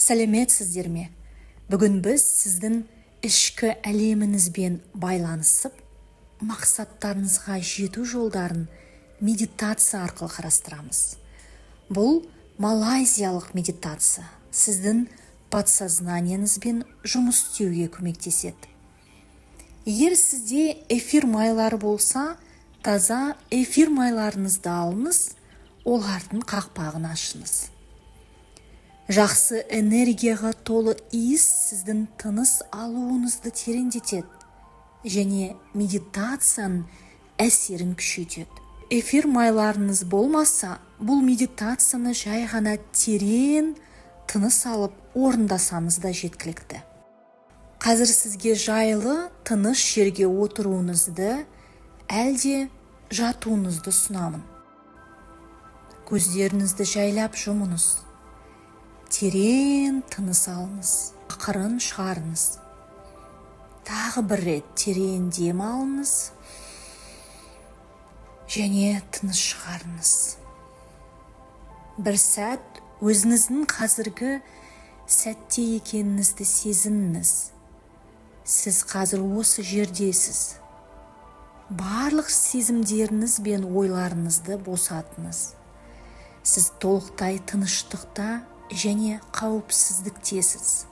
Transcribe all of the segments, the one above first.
Сәлеметсіздер ме? Бүгін біз сіздің ішкі әлеміңізбен байланысып, мақсаттарыңызға жету жолдарын медитация арқылы қарастырамыз. Бұл малайзиялық медитация сіздің подсознанияңызбен жұмыс істеуге көмектеседі. Егер сізде эфир майлары болса, таза эфир майларыңызды алыңыз, олардың қақпағын ашыңыз. Жақсы энергияға толы иіс сіздің тыныс алуыңызды тереңдетеді және медитацияның әсерін күшейтеді. Эфир майларыңыз болмаса, бұл медитацияны жай ғана терең тыныс алып орындасаңыз да жеткілікті. Қазір сізге жайлы тыныш жерге отыруыңызды, әлде жатуыңызды ұсынамын. Көздеріңізді жайлап жұмыңыз. Терең тыныс алыңыз, ақырын шығарыңыз. Тағы бір рет терең дем алыңыз және тыныс шығарыңыз. Бір сәт өзіңіздің қазіргі сәтте екеніңізді сезініңіз. Сіз қазір осы жердесіз. Барлық сезімдеріңіз бен ойларыңызды босатыңыз. Сіз толықтай тыныштықта және қауіпсіздіктесіз.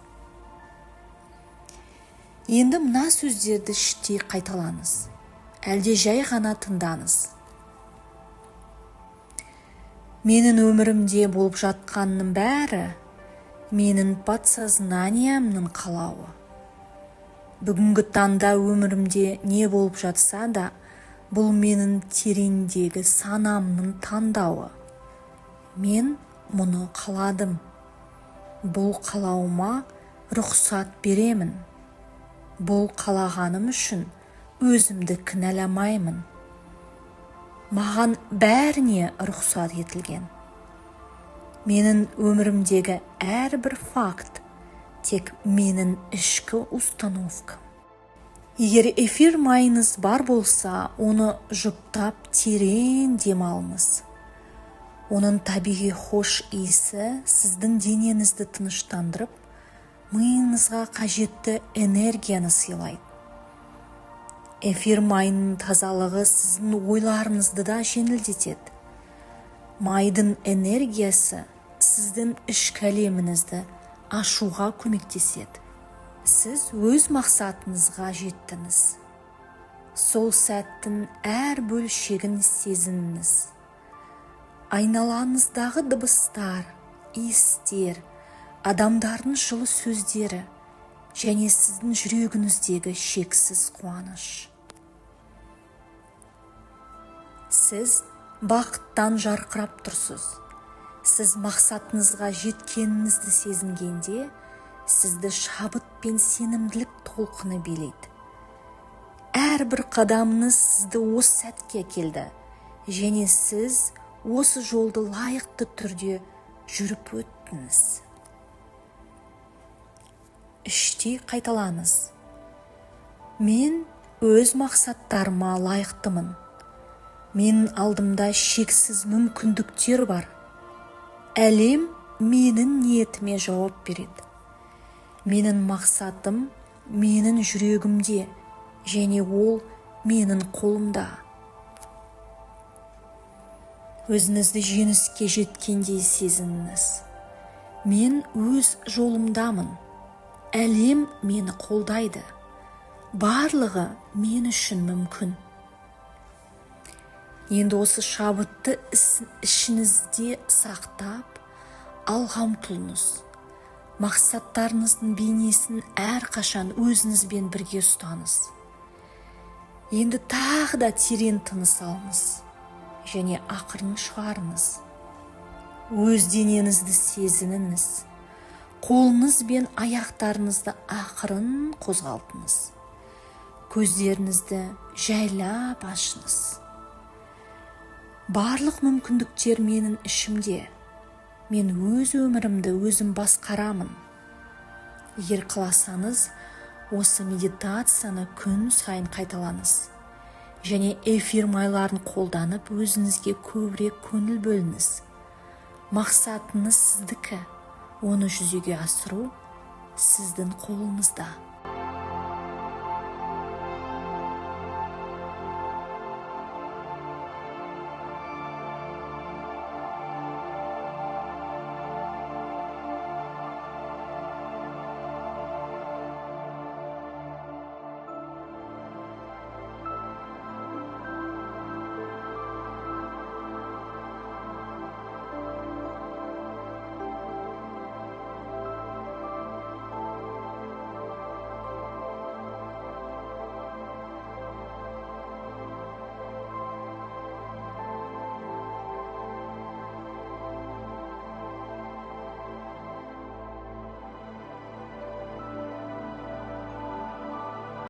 Енді мына сөздерді іштей қайталаңыз, әлде жай ғана тыңдаңыз. Менің өмірімде болып жатқанның бәрі менің подсознаниямның қалауы. Бүгінгі таңда өмірімде не болып жатса да, бұл менің тереңдегі санамның таңдауы. Мен мұны қаладым. Бұл қалауыма рұқсат беремін. Бұл қалағаным үшін өзімді кінәламаймын. Маған бәріне рұқсат етілген. Менің өмірімдегі әрбір факт тек менің ішкі установкам. Егер эфир майыңыз бар болса, оны жұптап терең дем алыңыз. Оның табиғи хош иісі сіздің денеңізді тыныштандырып, миыңызға қажетті энергияны сыйлайды. Эфир майының тазалығы сіздің ойларыңызды да жеңілдетеді. Майдың энергиясы сіздің ішкі әлеміңізді ашуға көмектеседі. Сіз өз мақсатыңызға жеттіңіз. Сол сәттің әр бөлшегін сезініңіз. Айналаңыздағы дыбыстар, иістер, адамдардың жылы сөздері және сіздің жүрегіңіздегі шексіз қуаныш. Сіз бақыттан жарқырап тұрсыз. Сіз мақсатыңызға жеткеніңізді сезінгенде, сізді шабыт пен сенімділік толқыны билейді. Әрбір қадамыңыз сізді осы сәтке келді және сіз осы жолды лайықты түрде жүріп өттіңіз. Іштей қайталаңыз. Мен өз мақсаттарыма лайықтымын. Менің алдымда шексіз мүмкіндіктер бар. Әлем менің ниетіме жауап береді. Менің мақсатым менің жүрегімде және ол менің қолымда. Өзіңізді жеңіске жеткендей сезініңіз. Мен өз жолымдамын. Әлем мені қолдайды. Барлығы мен үшін мүмкін. Енді осы шабытты ішіңізде сақтап, алға ұмтылыңыз. Мақсаттарыңыздың бейнесін әрқашан өзіңізбен бірге ұстаңыз. Енді тағы да терең тыныс алыңыз және ақырын шығарыңыз. Өз денеңізді сезініңіз. Қолыңыз бен аяқтарыңызды ақырын қозғалтыңыз. Көздеріңізді жайлап ашыңыз. Барлық мүмкіндіктер менің ішімде. Мен өз өмірімді өзім басқарамын. Егер қаласаңыз, осы медитацияны күн сайын қайталаңыз. Және эфир майларын қолданып өзіңізге көбірек көңіл бөліңіз. Мақсатыңыз сіздікі. оны жүзеге асыру сіздің қолыңызда.